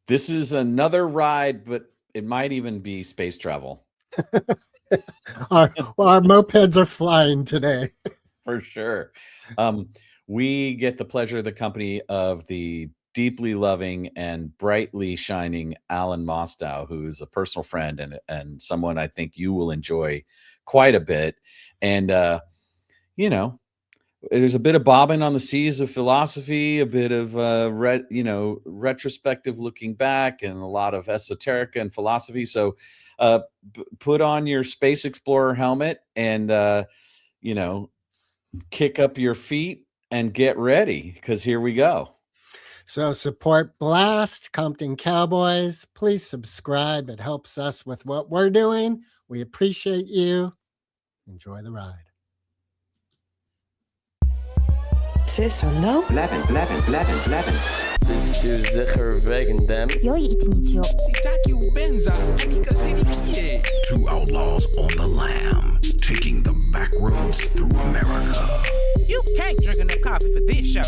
This is another ride, but it might even be space travel Our mopeds are flying today. for sure. Um, we get the pleasure of the company of the deeply loving and brightly shining Alan Mostow, who's a personal friend and someone I think you will enjoy quite a bit. And you know, there's a bit of bobbing on the seas of philosophy, a bit of retrospective looking back, and a lot of esoterica and philosophy. So put on your space explorer helmet and you know kick up your feet and get ready, because here we go. So support Blast, Compton Cowboys. Please subscribe. It helps us with what we're doing. We appreciate you. Enjoy the ride. Ses hallo? Blijven. Stuur zeker wegen dem. Yoi itinitio. Two outlaws on the lam, taking the back roads through America. You can't drink enough coffee for this show.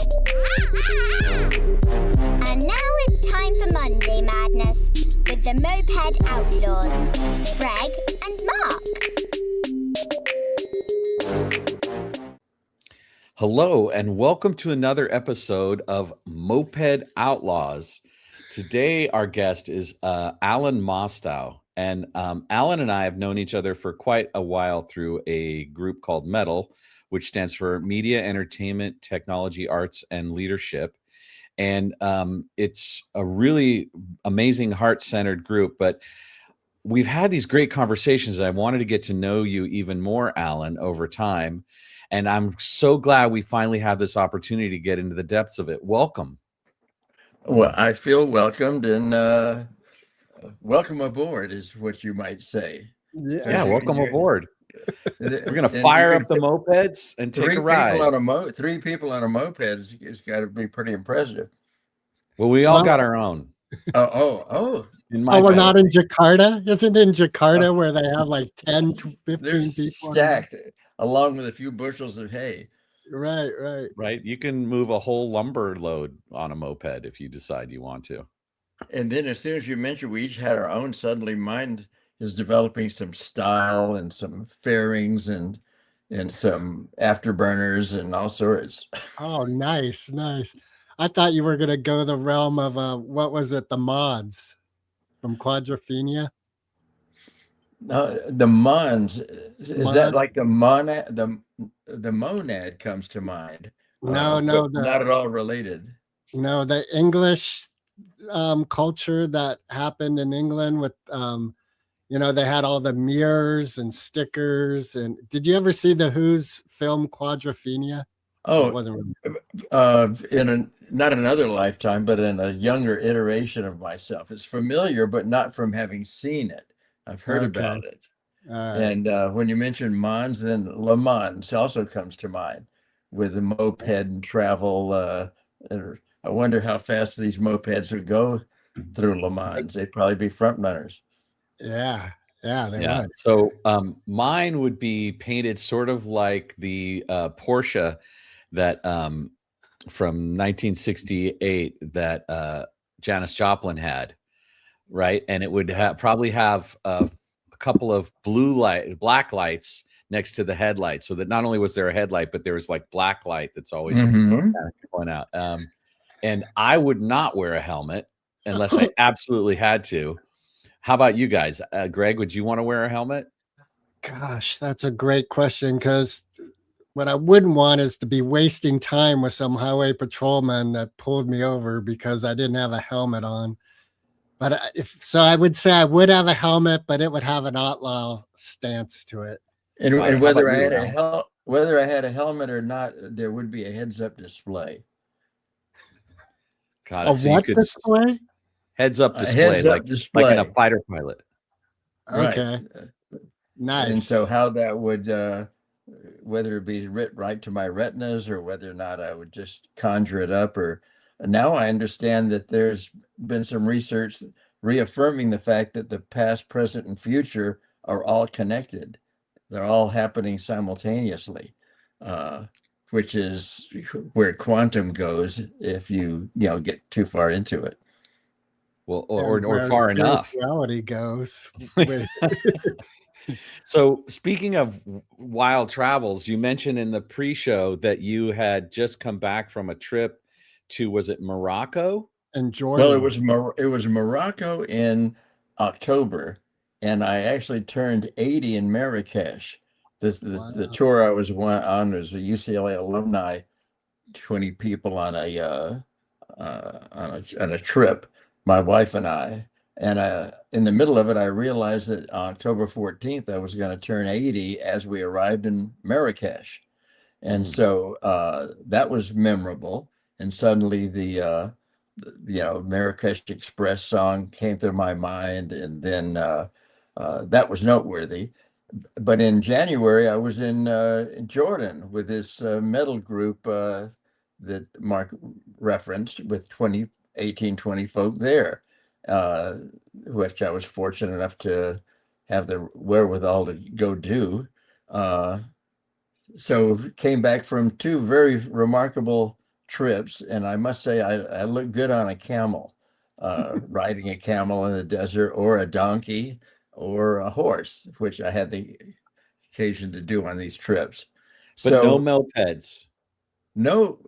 And now it's time for Monday Madness with the Moped Outlaws, Greg and Mark. Hello, and welcome to another episode of Moped Outlaws. Today, our guest is Alan Mostow. And Alan and I have known each other for quite a while through a group called METAL, which stands for Media, Entertainment, Technology, Arts, and Leadership. And it's a really amazing, heart-centered group. But we've had these great conversations. I wanted to get to know you even more, Alan, over time. And I'm so glad we finally have this opportunity to get into the depths of it. Welcome. Well, I feel welcomed and welcome aboard is what you might say. Yeah, welcome aboard. We're going to fire up the mopeds and take a ride. Three people on a moped has got to be pretty impressive. Well, we all got our own. We're not in Jakarta? Isn't it in Jakarta where they have like 10 to 15 people? Stacked along with a few bushels of hay. Right. You can move a whole lumber load on a moped if you decide you want to. And then as soon as you mentioned we each had our own, suddenly mine is developing some style and some fairings and some afterburners and all sorts. Oh, nice. I thought you were going to go the realm of, what was it, the mods from Quadrophenia? The Mons, is that like the monad? The monad comes to mind. No, not at all related. No, the English culture that happened in England with, they had all the mirrors and stickers. And did you ever see the Who's film Quadrophenia? Oh, it wasn't really. Not another lifetime, but in a younger iteration of myself. It's familiar, but not from having seen it. I've heard about it. And when you mention Mons, then Le Mans also comes to mind with the moped and travel. I wonder how fast these mopeds would go through Le Mans. They'd probably be front runners. Yeah, they would. So mine would be painted sort of like the Porsche that from 1968 that Janis Joplin had. Right. And it would probably have a couple of black lights next to the headlight, so that not only was there a headlight, but there was like black light that's always going out. And I would not wear a helmet unless I absolutely had to. How about you guys? Greg, would you want to wear a helmet? Gosh, that's a great question, because what I wouldn't want is to be wasting time with some highway patrolman that pulled me over because I didn't have a helmet on. But I would say I would have a helmet, but it would have an outlaw stance to it. And whether I had a helmet or not, there would be a heads-up display. Got it. So you could display? Heads-up display, like in a fighter pilot. Okay. Right. Nice. And so how that would, whether it be writ right to my retinas or whether or not I would just conjure it up, or now I understand that there's been some research reaffirming the fact that the past, present, and future are all connected. They're all happening simultaneously, which is where quantum goes if you get too far into it. Well, And or where far enough. spirituality goes with So speaking of wild travels, you mentioned in the pre-show that you had just come back from a trip to, was it Morocco? and Well, Jordan. it was Morocco in October, and I actually turned 80 in Marrakech. The Wow. tour I was on was a UCLA alumni, 20 people on a trip, my wife and I. And in the middle of it, I realized that on October 14th, I was going to turn 80 as we arrived in Marrakech. And Mm. so that was memorable. And suddenly the Marrakech Express song came to my mind, and then that was noteworthy. But in January, I was in Jordan with this metal group that Mark referenced, with 20 folk there, uh, which I was fortunate enough to have the wherewithal to go do. Uh, so came back from two very remarkable trips, and I must say I look good on a camel, riding a camel in the desert, or a donkey, or a horse, which I had the occasion to do on these trips. But no So mopeds. no,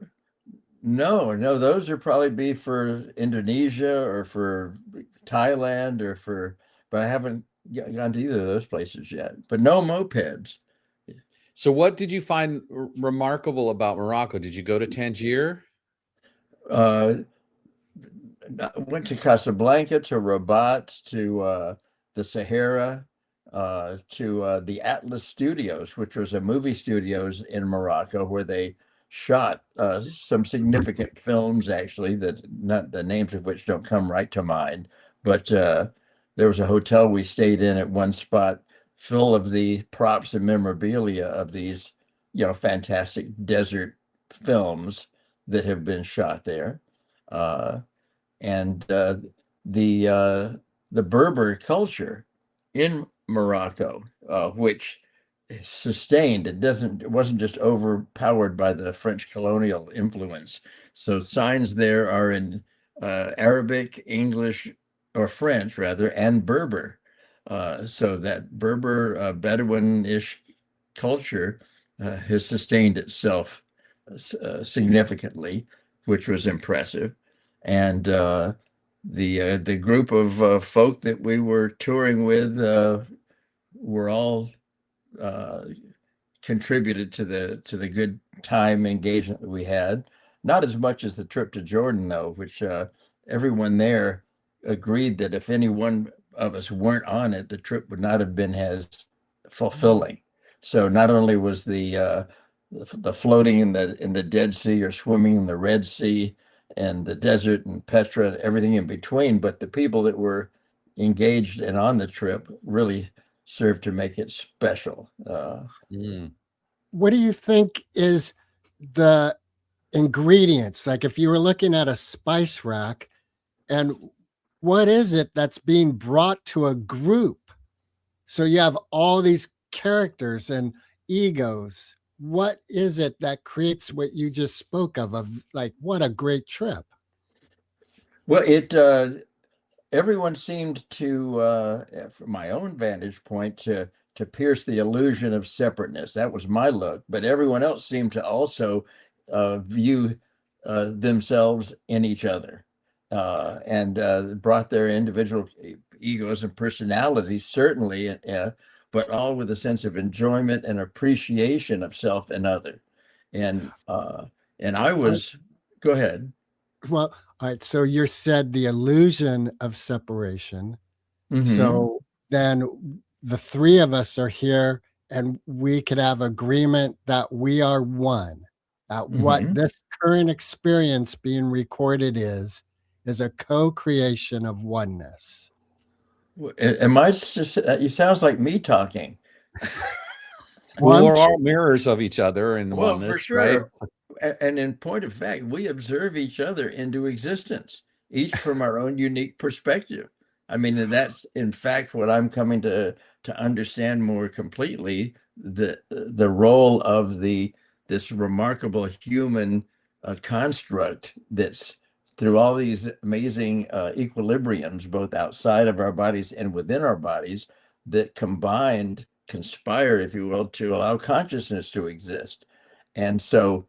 no, those would probably be for Indonesia or for Thailand but I haven't gone to either of those places yet. But no mopeds. So what did you find remarkable about Morocco? Did you go to Tangier? Uh, Went to Casablanca, to Rabat, to the Sahara, to the Atlas Studios, which was a movie studios in Morocco where they shot some significant films, actually, that not the names of which don't come right to mind. But there was a hotel we stayed in at one spot full of the props and memorabilia of these, fantastic desert films that have been shot there. Uh, and the uh, the Berber culture in Morocco, which sustained. It wasn't just overpowered by the French colonial influence. So signs there are in Arabic, English, or French rather, and Berber. So that Berber Bedouin-ish culture has sustained itself significantly, which was impressive. And the group of folk that we were touring with were all uh, contributed to the good time engagement that we had. Not as much as the trip to Jordan, though, which everyone there agreed that if any one of us weren't on it, the trip would not have been as fulfilling. So not only was the floating in the Dead Sea, or swimming in the Red Sea and the desert and Petra, everything in between, but the people that were engaged and on the trip really served to make it special. Mm. What do you think is the ingredients? Like if you were looking at a spice rack, and what is it that's being brought to a group? So you have all these characters and egos. What is it that creates what you just spoke of like, what a great trip? Well, everyone seemed to, from my own vantage point, to pierce the illusion of separateness. That was my look, but everyone else seemed to also view themselves in each other, and brought their individual egos and personalities, certainly, but all with a sense of enjoyment and appreciation of self and other. And I was, go ahead. Well, all right. So you said the illusion of separation. Mm-hmm. So then the three of us are here and we could have agreement that we are one, that what Mm-hmm. this current experience being recorded is a co-creation of oneness. Am I just, it sounds like me talking. Well, Well, I'm we're all mirrors of each other in Well, for oneness, right? sure. And in point of fact, we observe each other into existence, each from our own unique perspective. I mean, and that's in fact what I'm coming to understand more completely, the role of this remarkable human construct that's through all these amazing equilibriums, both outside of our bodies and within our bodies, that combined conspire, if you will, to allow consciousness to exist. And so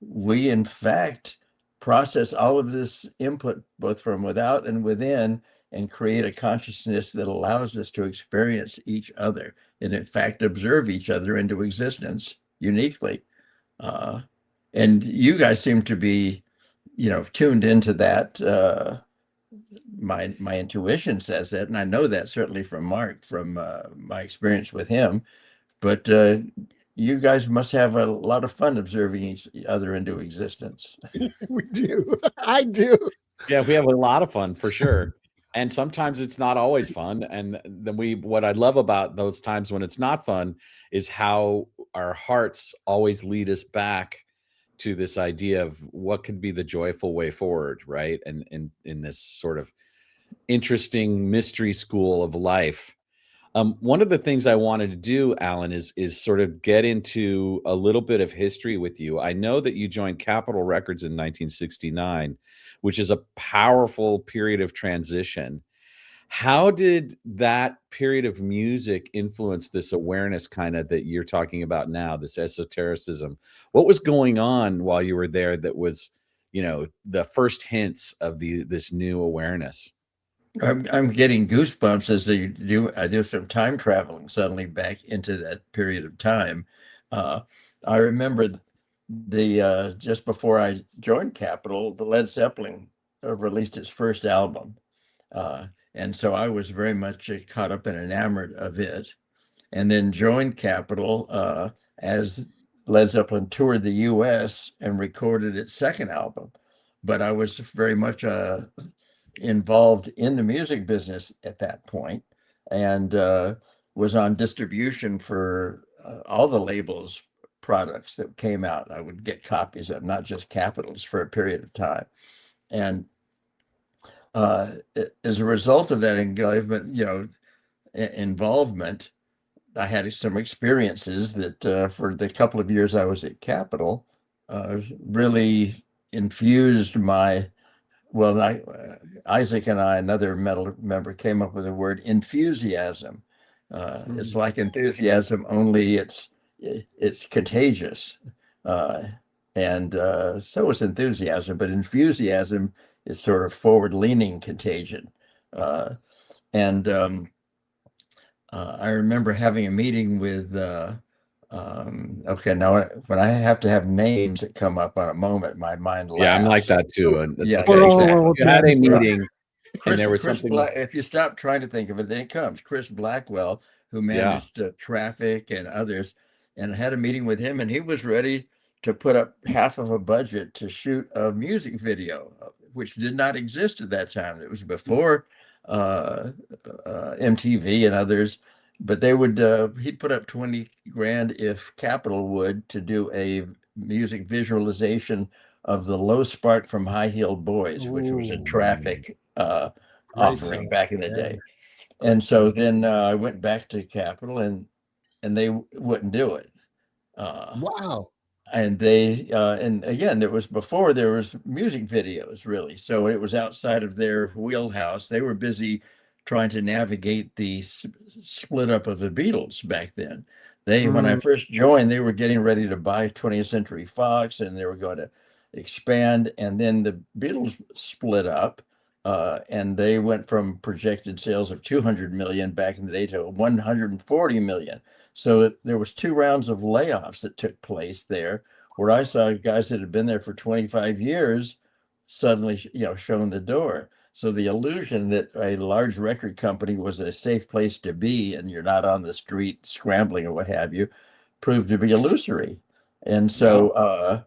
we, in fact, process all of this input, both from without and within, and create a consciousness that allows us to experience each other and, in fact, observe each other into existence uniquely. And you guys seem to be, tuned into that. My intuition says that, and I know that certainly from Mark, from my experience with him. But you guys must have a lot of fun observing each other into existence. We do. I do. Yeah, we have a lot of fun for sure. And sometimes it's not always fun. And then what I love about those times when it's not fun is how our hearts always lead us back to this idea of what could be the joyful way forward, right? And in this sort of interesting mystery school of life. One of the things I wanted to do, Alan, is sort of get into a little bit of history with you. I know that you joined Capitol Records in 1969, which is a powerful period of transition. How did that period of music influence this awareness kind of that you're talking about now, this esotericism? What was going on while you were there that was, the first hints of this new awareness? I'm getting goosebumps as I do some time traveling suddenly back into that period of time. I remember just before I joined Capitol, the Led Zeppelin released its first album. And so I was very much caught up and enamored of it, and then joined Capitol as Led Zeppelin toured the US and recorded its second album. But I was very much involved in the music business at that point, and was on distribution for all the labels' products that came out. I would get copies of, not just Capitol's, for a period of time. And as a result of that involvement, I had some experiences that for the couple of years I was at Capitol really infused Isaac and I, another member, came up with the word enthusiasm. It's like enthusiasm, only it's contagious. And so is enthusiasm, but enthusiasm is sort of forward-leaning contagion. And I remember having a meeting with, okay, now when I have to have names that come up on a moment, my mind laughs. Yeah, I'm like that too. And that's Yeah, okay. exactly. You had a meeting and there was Chris something. if you stop trying to think of it, then it comes. Chris Blackwell, who managed Traffic and others, and I had a meeting with him, and he was ready to put up half of a budget to shoot a music video, which did not exist at that time. It was before MTV and others, but they would he'd put up 20 grand if Capitol would, to do a music visualization of the Low Spark from High Heeled Boys, which was a Traffic offering back in the day. And so then I went back to Capitol, and they wouldn't do it. Wow. And they and again, there was before there was music videos, really, so it was outside of their wheelhouse. They were busy trying to navigate the split up of the Beatles back then. When I first joined, they were getting ready to buy 20th Century Fox, and they were going to expand, and then the Beatles split up, and they went from projected sales of 200 million back in the day to 140 million. So there was 2 rounds of layoffs that took place there, where I saw guys that had been there for 25 years suddenly, shown the door. So the illusion that a large record company was a safe place to be and you're not on the street scrambling or what have you, proved to be illusory. And so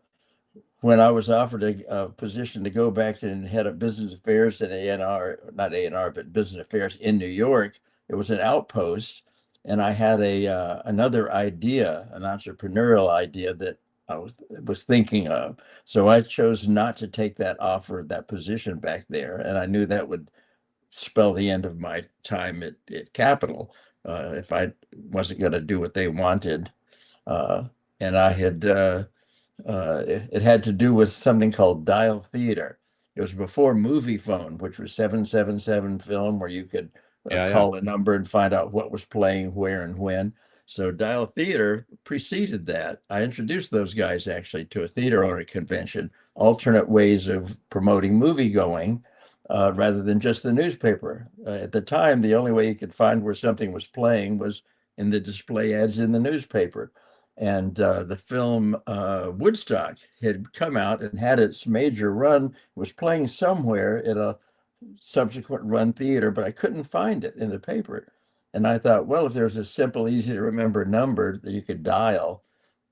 when I was offered a position to go back and head up business affairs at A&R, not A&R, but business affairs in New York, it was an outpost. And I had another idea, an entrepreneurial idea that I was thinking of. So I chose not to take that offer, that position back there. And I knew that would spell the end of my time at Capitol if I wasn't going to do what they wanted. And I had, it had to do with something called Dial Theater. It was before movie phone, which was 777 film, where you could Yeah, yeah. call a number and find out what was playing, where, and when. So dial theater preceded that. I introduced those guys actually to a theater owner convention, alternate ways of promoting movie going rather than just the newspaper. At the time, the only way you could find where something was playing was in the display ads in the newspaper. And the film Woodstock had come out and had its major run, was playing somewhere at a subsequent run theater, but I couldn't find it in the paper. And I thought, well, if there's a simple, easy to remember number that you could dial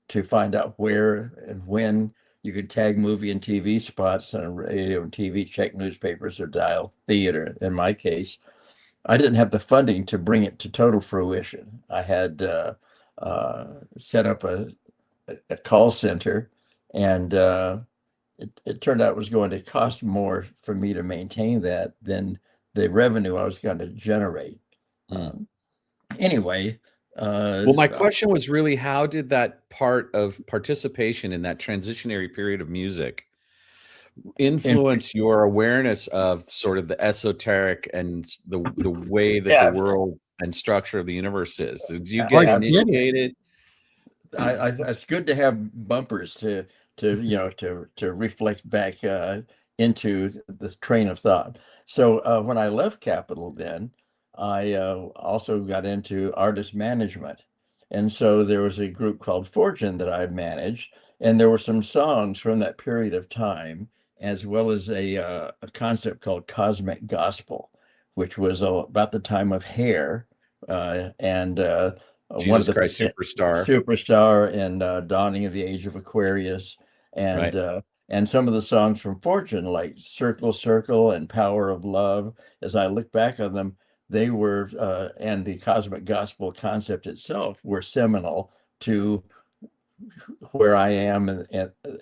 to find out where and when, you could tag movie and TV spots on radio and TV, check newspapers, or dial theater. In my case, I didn't have the funding to bring it to total fruition. I had set up a call center, and it turned out it was going to cost more for me to maintain that than the revenue I was going to generate. Anyway, well, my question was really, how did that part of participation in that transitionary period of music influence your awareness of sort of the esoteric and the way that the world and structure of the universe is? Did you get initiated? It's good to have bumpers to reflect back into this train of thought. So when I left Capitol, then I also got into artist management, and so there was a group called Fortune that I managed, and there were some songs from that period of time, as well as a concept called cosmic gospel, which was about the time of Hair and Jesus Christ Superstar and Dawning of the Age of Aquarius, and some of the songs from Fortune, like Circle Circle and Power of Love. As I look back on them, they were and the cosmic gospel concept itself were seminal to where I am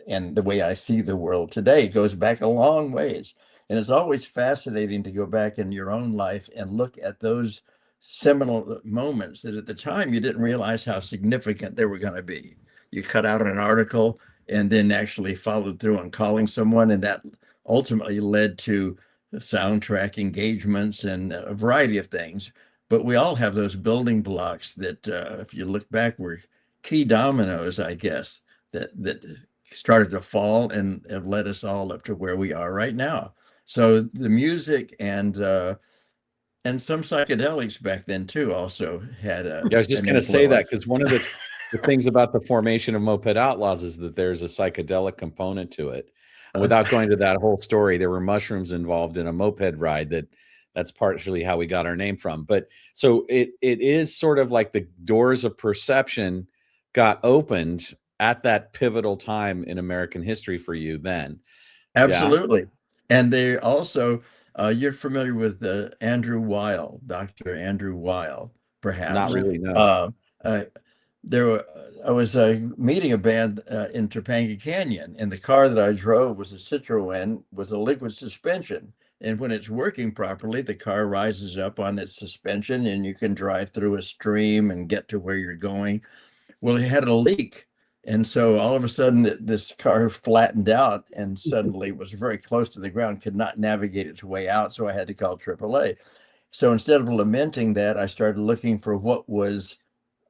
and the way I see the world today. It goes back a long ways, and it's always fascinating to go back in your own life and look at those seminal moments that at the time you didn't realize how significant they were going to be. You cut out an article and then actually followed through on calling someone, and that ultimately led to soundtrack engagements and a variety of things. But we all have those building blocks that if you look back, were key dominoes, I guess, that started to fall and have led us all up to where we are right now. So the music and some psychedelics back then too also had a. Yeah, I was just going to say that, because one of the things about the formation of Moped Outlaws is that there's a psychedelic component to it. And without going to that whole story, there were mushrooms involved in a moped ride that's partially how we got our name from. But so it is sort of like the doors of perception got opened at that pivotal time in American history for you then. Absolutely. Yeah? And they also, you're familiar with Andrew Weil, Dr. Andrew Weil, perhaps. Not really, no. I was meeting a band in Topanga Canyon, and the car that I drove was a Citroen with a liquid suspension. And when it's working properly, the car rises up on its suspension and you can drive through a stream and get to where you're going. Well, it had a leak. And so all of a sudden this car flattened out and suddenly was very close to the ground, could not navigate its way out. So I had to call AAA. So instead of lamenting that, I started looking for what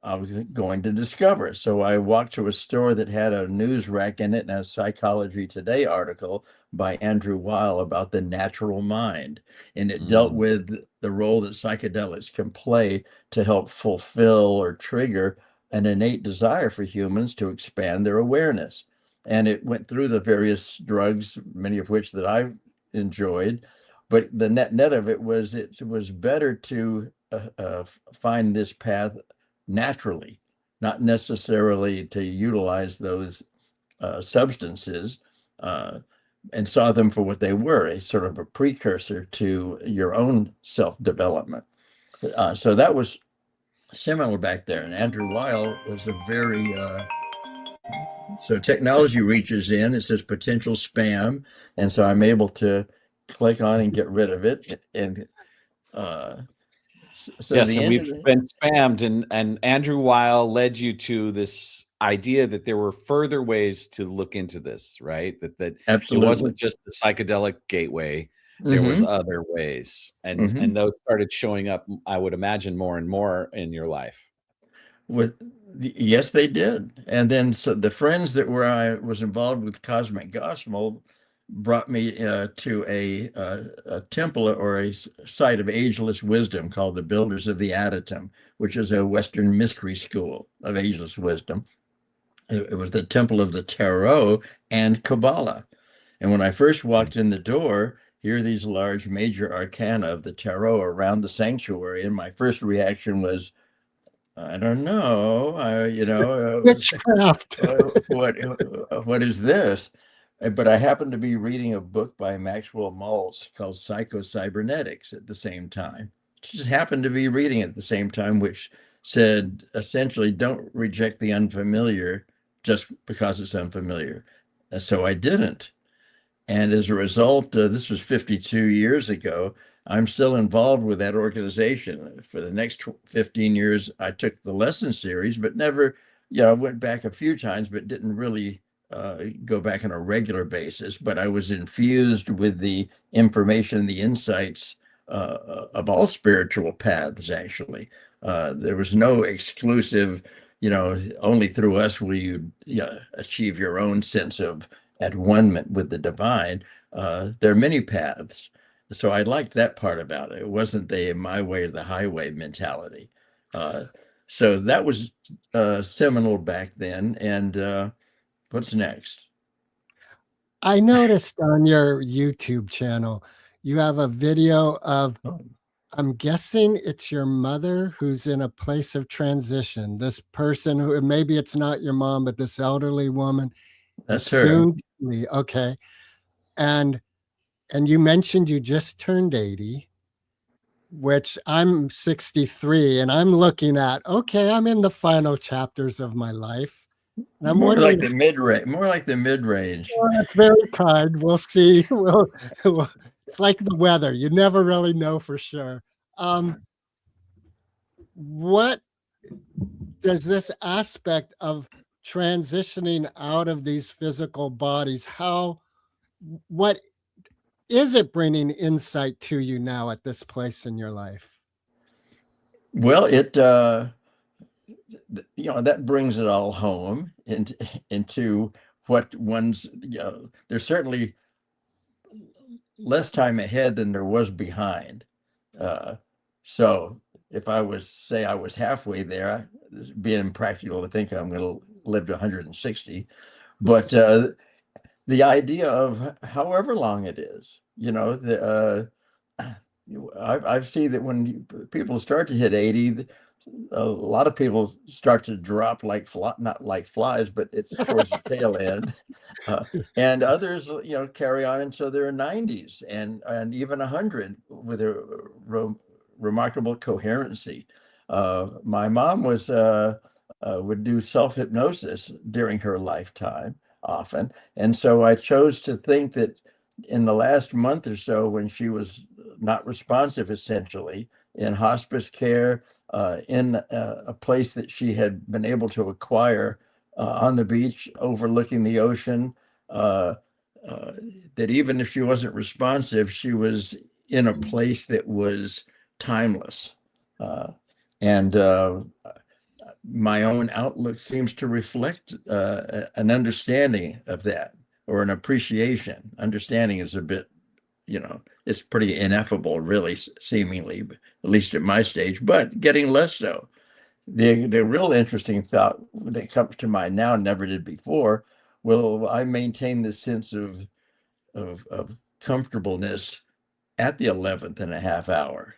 I was going to discover. So I walked to a store that had a news rack in it and a Psychology Today article by Andrew Weil about the natural mind. And it dealt with the role that psychedelics can play to help fulfill or trigger an innate desire for humans to expand their awareness. And it went through the various drugs, many of which that I've enjoyed. But the net of it was better to find this path naturally, not necessarily to utilize those substances, and saw them for what they were, a sort of a precursor to your own self-development. So that was similar back there. And Andrew Weil was a very, so technology reaches in, it says potential spam. And so I'm able to click on and get rid of it. And So Yes, the and end we've of the, been spammed, and Andrew Weil led you to this idea that there were further ways to look into this, right? That it absolutely. wasn't just the psychedelic gateway, there was Hmm. other ways, Hmm. and those started showing up, I would imagine, more and more in your life. With yes, they did. And then so the friends that were I was involved with Cosmic Gospel brought me to a temple or a site of ageless wisdom called the Builders of the Adytum, which is a Western mystery school of ageless wisdom. It was the temple of the Tarot and Kabbalah. And when I first walked in the door, here are these large major arcana of the Tarot around the sanctuary, and my first reaction was, I don't know. Witchcraft. What is this? But I happened to be reading a book by Maxwell Maltz called Psycho-Cybernetics at the same time. Just happened to be reading it at the same time, which said essentially, don't reject the unfamiliar just because it's unfamiliar. So I didn't. And as a result, this was 52 years ago. I'm still involved with that organization. For the next 15 years, I took the lesson series, but never, went back a few times, but didn't really go back on a regular basis. But I was infused with the information, the insights of all spiritual paths, actually. There was no exclusive, only through us will you achieve your own sense of at one with the divine. There are many paths. So I liked that part about it. It wasn't the my way or the highway mentality. Uh, so that was seminal back then. And what's next? I noticed on your YouTube channel, you have a video of, Oh, I'm guessing it's your mother who's in a place of transition. This person who maybe it's not your mom, but this elderly woman is that's her. soon to be okay. And you mentioned you just turned 80, which I'm 63, and I'm looking at, okay, I'm in the final chapters of my life. And I'm More like wondering, the mid-range, more like the mid-range. well, that's very kind. We'll see. It's like the weather. You never really know for sure. What does this aspect of transitioning out of these physical bodies, what is it bringing insight to you now at this place in your life? Well, that brings it all home into what there's certainly less time ahead than there was behind. Uh, so if I was halfway there, being practical to think I'm going to live to 160, but the idea of however long it is, I've seen that when people start to hit 80, a lot of people start to drop like not like flies, but it's towards the tail end. And others, carry on until their 90s and even 100 with a remarkable coherency. My mom would do self-hypnosis during her lifetime often. And so I chose to think that in the last month or so, when she was not responsive, essentially, in hospice care, in a place that she had been able to acquire on the beach overlooking the ocean, uh, uh, that even if she wasn't responsive, she was in a place that was timeless. And my own outlook seems to reflect an understanding of that, or an appreciation. Understanding is a bit, it's pretty ineffable, really, seemingly, at least at my stage, but getting less so. The real interesting thought that comes to mind now, never did before, will I maintain this sense of comfortableness at the 11th and a half hour?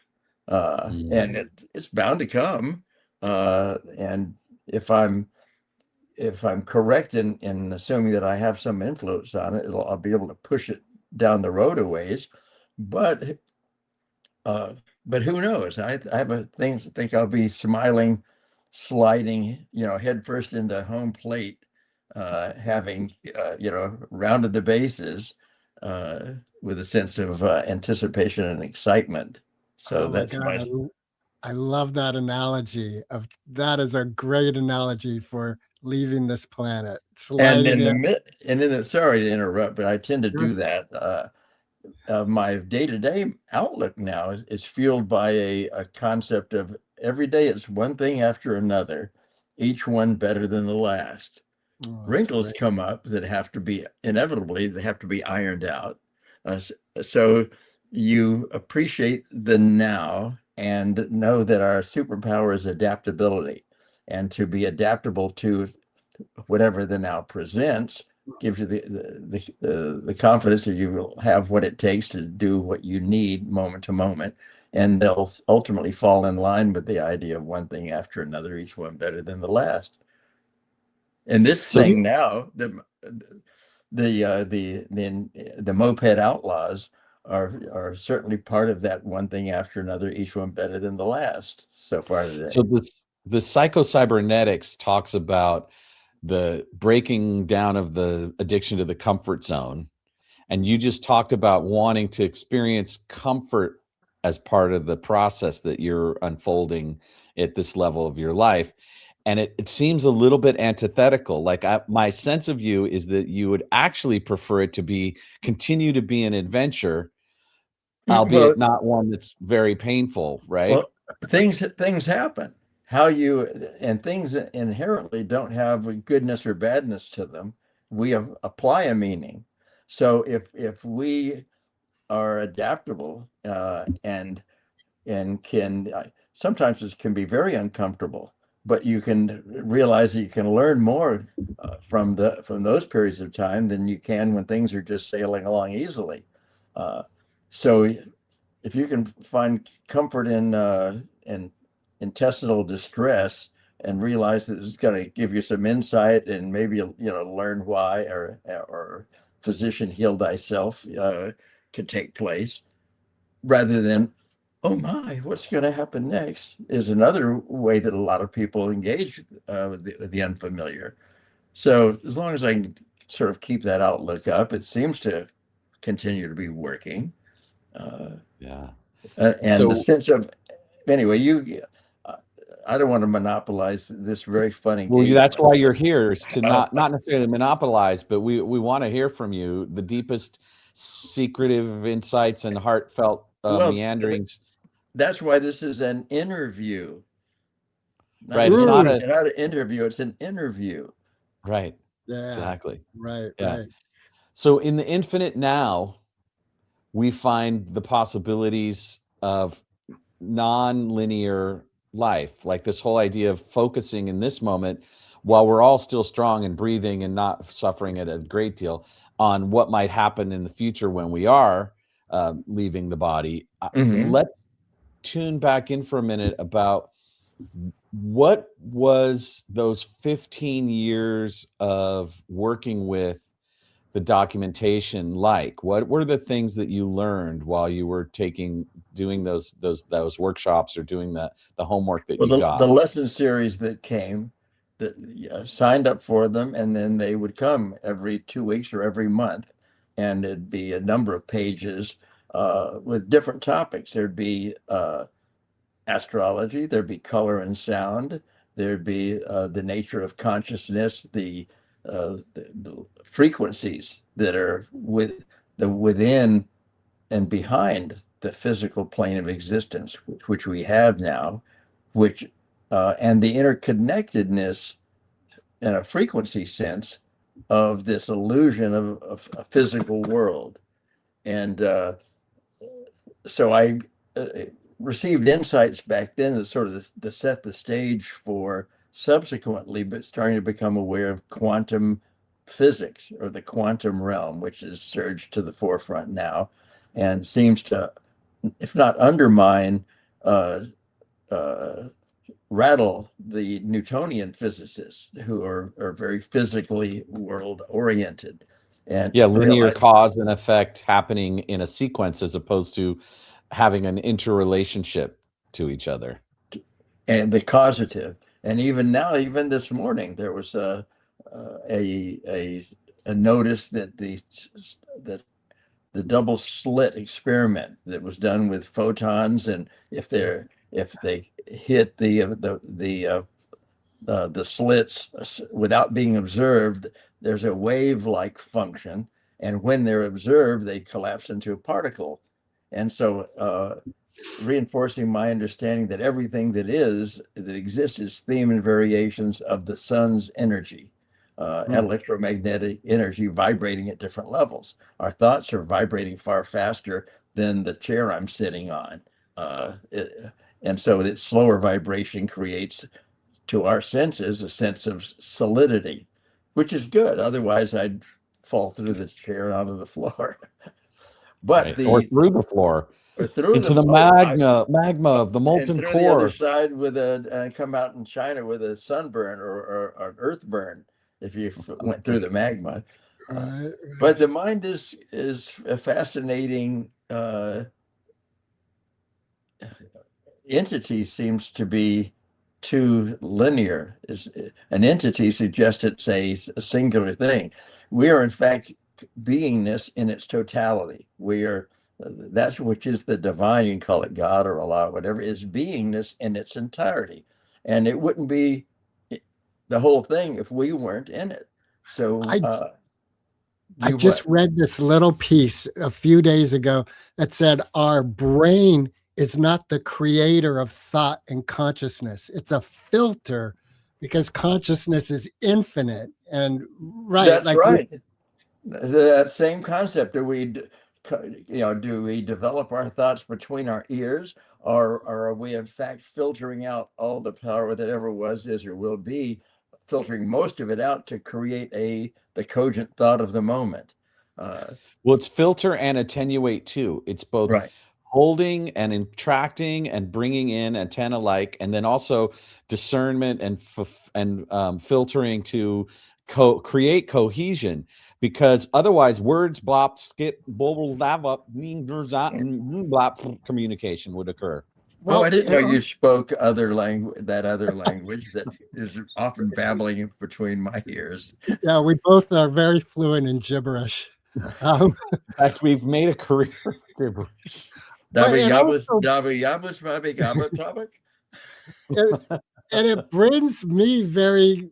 And it's bound to come. And if I'm correct in assuming that I have some influence on it, I'll be able to push it down the road a ways. But but who knows? I have a things to think I'll be smiling, sliding, head first into home plate, having rounded the bases with a sense of anticipation and excitement. So Oh my that's my God. I love that analogy. Of that is a great analogy for leaving this planet. And Sliding in. sorry to interrupt, but I tend to Sure. do that. My day-to-day outlook now is fueled by a concept of every day it's one thing after another, each one better than the last. Oh, that's Wrinkles great. come up that have to be inevitably, they have to be ironed out. So you appreciate the now and know that our superpower is adaptability, and to be adaptable to whatever the now presents gives you the confidence that you will have what it takes to do what you need moment to moment, and they'll ultimately fall in line with the idea of one thing after another, each one better than the last. And this So thing now, the Moped Outlaws are certainly part of that one thing after another, each one better than the last so far so today. the psychocybernetics talks about the breaking down of the addiction to the comfort zone. And you just talked about wanting to experience comfort as part of the process that you're unfolding at this level of your life. And it seems a little bit antithetical. Like my sense of you is that you would actually prefer it to be continue to be an adventure, Well, albeit not one that's very painful, right? well, things happen. How you and things inherently don't have goodness or badness to them. We apply a meaning. So if we are adaptable and can sometimes it can be very uncomfortable, but you can realize that you can learn more from those periods of time than you can when things are just sailing along easily. So if you can find comfort in intestinal distress and realize that it's going to give you some insight and maybe learn why, or physician heal thyself could take place, rather than, oh my, what's going to happen next, is another way that a lot of people engage with the unfamiliar. So as long as I can sort of keep that outlook up, it seems to continue to be working. Yeah. And the So, sense of, anyway, uh, I don't want to monopolize this very fun well, engagement. that's why you're here, is to Oh, not necessarily monopolize, but we want to hear from you the deepest secretive insights and heartfelt well, meanderings. that's why this is an interview, not Right. an It's not Ooh, a not an interview. It's an interview. right. yeah. Exactly. Right. Yeah. Right. So in the infinite now, we find the possibilities of non-linear life, like this whole idea of focusing in this moment while we're all still strong and breathing and not suffering at a great deal on what might happen in the future when we are leaving the body. Hmm. Let's tune back in for a minute about what was those 15 years of working with the documentation like? What were the things that you learned while you were doing those workshops or doing the homework that Well, you the got? lesson series that came, that signed up for them, and then they would come every 2 weeks or every month, and it'd be a number of pages with different topics. There'd be astrology, there'd be color and sound, there'd be the nature of consciousness, the frequencies that are within and behind the physical plane of existence, which we have now, which and the interconnectedness in a frequency sense of this illusion of a physical world. And so I uh, received insights back then that sort of set the stage for subsequently, but starting to become aware of quantum physics, or the quantum realm, which has surged to the forefront now and seems to, if not undermine, uh, uh, rattle the Newtonian physicists who are very physically world oriented, and Yeah, linear realize, cause and effect happening in a sequence as opposed to having an interrelationship to each other. and the causative. And even now, even this morning, there was a, a, a notice that that the double slit experiment that was done with photons, and if they hit the slits without being observed, there's a wave-like function, and when they're observed, they collapse into a particle. And so reinforcing my understanding that everything that exists is theme and variations of the sun's energy, electromagnetic energy vibrating at different levels. Our thoughts are vibrating far faster than the chair I'm sitting on. And so that slower vibration creates, to our senses, a sense of solidity, which is good. Otherwise, I'd fall through the chair and onto the floor. But or through the floor, through into the magma of the molten and through core. the other side with come out in China with a sunburn or an earth burn if you went through the magma. But the mind is a fascinating entity. Seems to be too linear. Is an entity suggests it's a singular thing. We are in fact beingness in its totality. We are, that's which is the divine, you can call it God or Allah, whatever, is beingness in its entirety. And it wouldn't be the whole thing if we weren't in it. So I just read this little piece a few days ago that said our brain is not the creator of thought and consciousness. It's a filter because consciousness is infinite. And that's like right. That same concept. Do we develop our thoughts between our ears, or are we in fact filtering out all the power that ever was, is, or will be, filtering most of it out to create the cogent thought of the moment? Well, it's filter and attenuate too. It's both holding and attracting and bringing in antenna-like, and then also discernment and filtering to create cohesion, because otherwise words blop skip bobble up communication would occur. Well, I didn't know you spoke that other language that is often babbling between my ears. Yeah, we both are very fluent in gibberish. In fact, we've made a career of gibberish. And it brings me very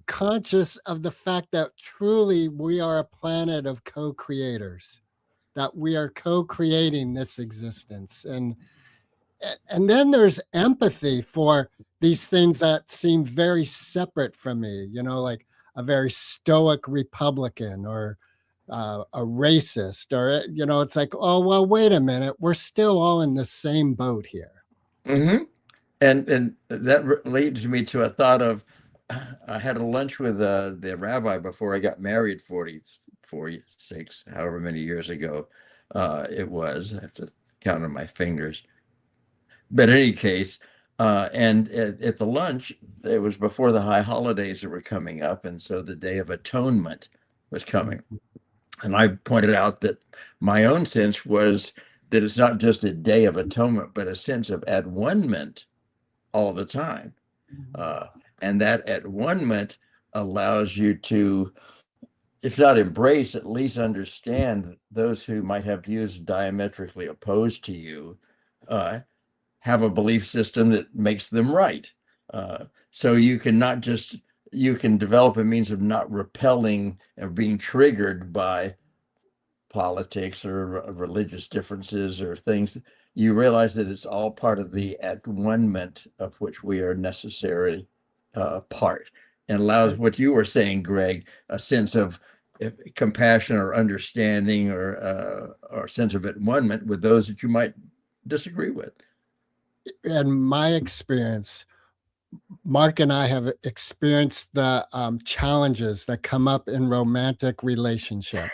conscious of the fact that truly we are a planet of co-creators, that we are co-creating this existence. And then there's empathy for these things that seem very separate from me, like a very stoic Republican or a racist, or, it's like, oh, well, wait a minute. We're still all in the same boat here. Mm-hmm. And that leads me to a thought of, I had a lunch with the rabbi before I got married 46, however many years ago it was. I have to count on my fingers. But in any case, and at the lunch, it was before the high holidays that were coming up. And so the Day of Atonement was coming. And I pointed out that my own sense was that it's not just a day of atonement, but a sense of at one-ment all the time. And that at one-ment allows you to, if not embrace, at least understand those who might have views diametrically opposed to you, have a belief system that makes them right. So you can develop a means of not repelling or being triggered by politics or religious differences or things. You realize that it's all part of the at one-ment of which we are necessary part, and allows what you were saying, Greg, a sense of compassion or understanding or sense of at one-ment with those that you might disagree with. In my experience, Mark and I have experienced the challenges that come up in romantic relationship.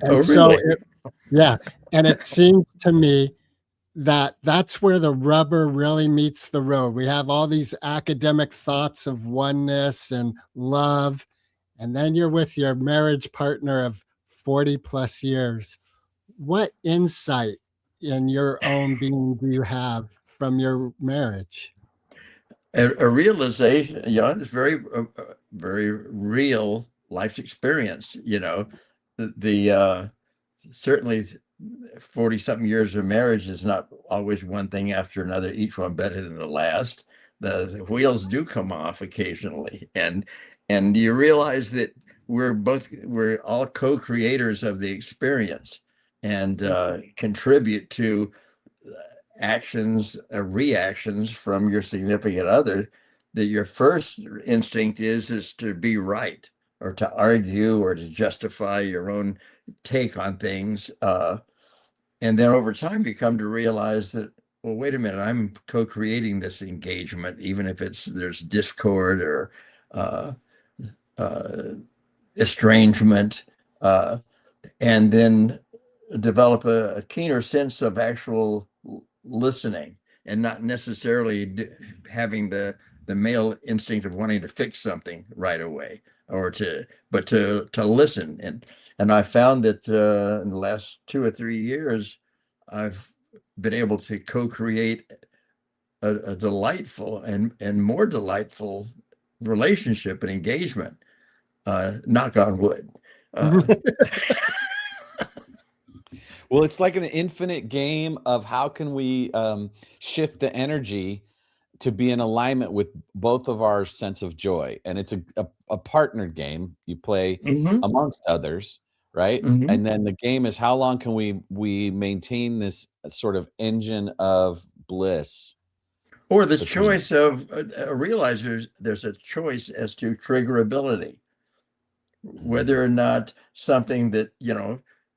And and it seems to me that that's where the rubber really meets the road. We have all these academic thoughts of oneness and love, and then you're with your marriage partner of 40 plus years. What insight in your own being do you have from your marriage? A realization, it's very, very real life's experience. Certainly 40 something years of marriage is not always one thing after another, each one better than the last. The wheels do come off occasionally, and you realize that we're all co-creators of the experience, and contribute to actions, reactions from your significant other, that your first instinct is to be right, or to argue, or to justify your own take on things. And then over time, you come to realize that, well, wait a minute, I'm co-creating this engagement, even if there's discord or estrangement, and then develop a keener sense of actual listening, and not necessarily having the male instinct of wanting to fix something right away, but to listen. And I found that in the last 2 or 3 years, I've been able to co-create a delightful and more delightful relationship and engagement. Knock on wood. Well, it's like an infinite game of how can we shift the energy to be in alignment with both of our sense of joy. And it's a partnered game you play amongst others, right? And then the game is, how long can we maintain this sort of engine of bliss? Or the choice of realize there's a choice as to triggerability, whether or not something that,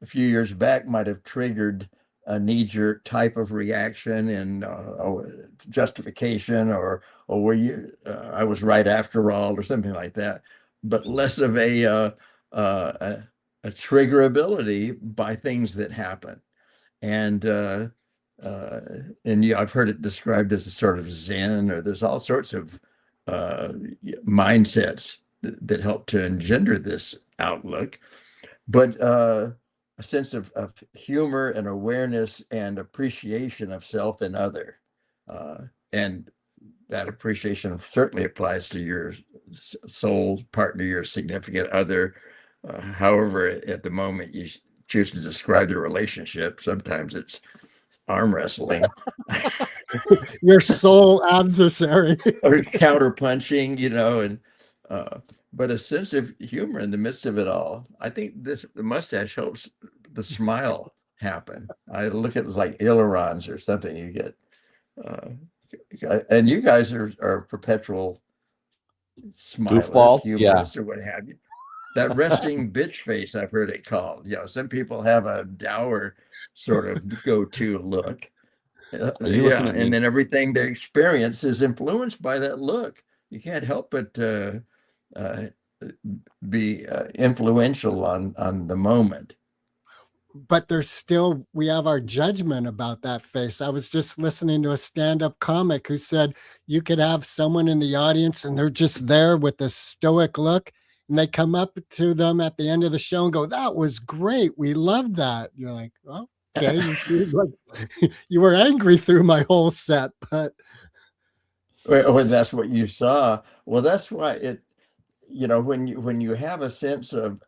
a few years back might have triggered a knee-jerk type of reaction and justification, or were you I was right after all, or something like that, but less of a triggerability by things that happen. And I've heard it described as a sort of Zen, or there's all sorts of mindsets that help to engender this outlook. But a sense of humor and awareness and appreciation of self and other. And that appreciation certainly applies to your soul partner, your significant other, however, at the moment you choose to describe the relationship. Sometimes it's arm wrestling. Your soul adversary. Or counter punching, and but a sense of humor in the midst of it all. I think the mustache helps the smile happen. I look at it as like ailerons or something. You get, and you guys are perpetual smilers, humorists, or what have you. That resting bitch face, I've heard it called. Some people have a dour sort of go-to look. And then everything they experience is influenced by that look. You can't help but be influential on the moment. But we have our judgment about that face. I was just listening to a stand-up comic who said you could have someone in the audience and they're just there with a stoic look, and they come up to them at the end of the show and go, "That was great. We loved that." You're like, "Well, okay, you seemed like you were angry through my whole set," but that's what you saw. Well, that's why when you have a sense of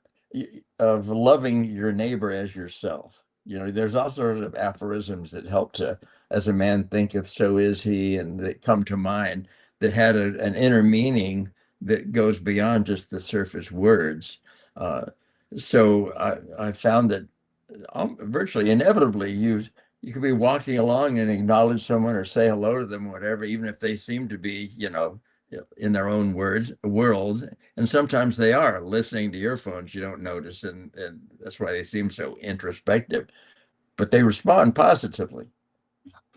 loving your neighbor as yourself, there's all sorts of aphorisms that help to, as a man thinketh, so is he, and that come to mind that had an inner meaning that goes beyond just the surface words. So I found that virtually inevitably you could be walking along and acknowledge someone or say hello to them, whatever, even if they seem to be, in their own worlds. And sometimes they are listening to earphones you don't notice, and that's why they seem so introspective, but they respond positively.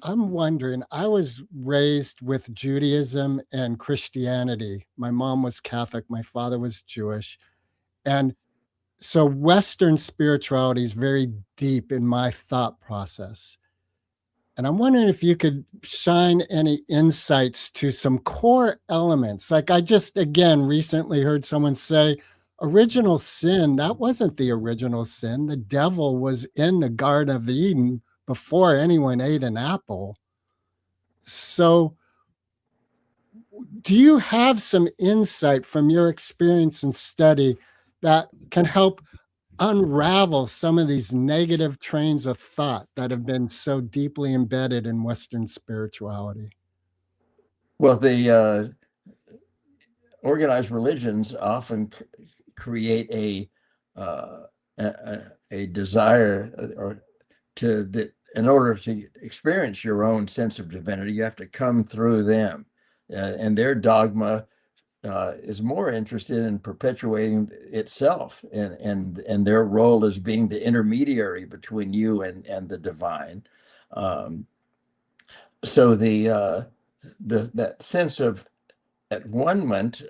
I'm wondering, I was raised with Judaism and Christianity. My mom was Catholic, my father was Jewish. And so Western spirituality is very deep in my thought process. And I'm wondering if you could shine any insights to some core elements. Like I just, again, recently heard someone say, original sin, that wasn't the original sin. The devil was in the Garden of Eden before anyone ate an apple. So do you have some insight from your experience and study that can help unravel some of these negative trains of thought that have been so deeply embedded in Western spirituality? Well, the organized religions often create uh, a desire or to that in order to experience your own sense of divinity, you have to come through them, and their dogma is more interested in perpetuating itself and their role as being the intermediary between you and the divine. Um, so that sense of at one-ment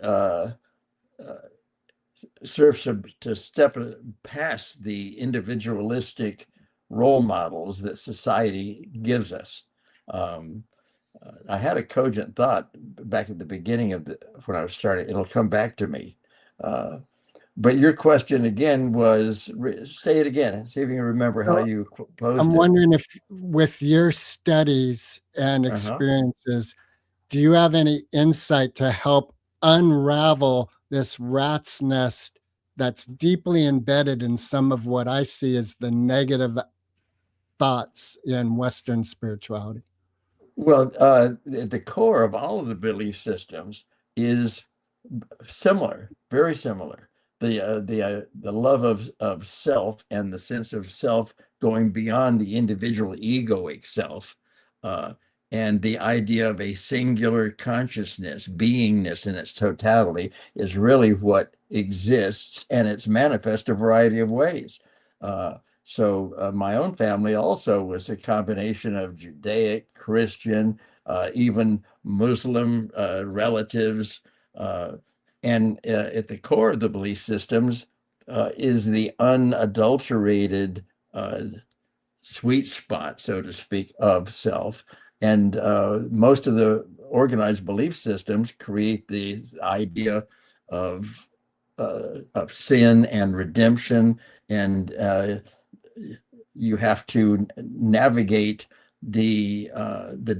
serves to step past the individualistic role models that society gives us. I had a cogent thought back at the beginning of when I was starting. It'll come back to me. But your question again was, say it again. See if you can remember how So you posed I'm it. wondering if, with your studies and experiences, do you have any insight to help unravel this rat's nest that's deeply embedded in some of what I see as the negative thoughts in Western spirituality? Well, the core of all of the belief systems is similar, very similar. The love of self and the sense of self going beyond the individual egoic self, uh, and the idea of a singular consciousness, beingness in its totality, is really what exists, and it's manifest a variety of ways. So my own family also was a combination of Judaic, Christian, even Muslim relatives. And at the core of the belief systems is the unadulterated sweet spot, so to speak, of self. And most of the organized belief systems create the idea of sin and redemption, and you have to navigate the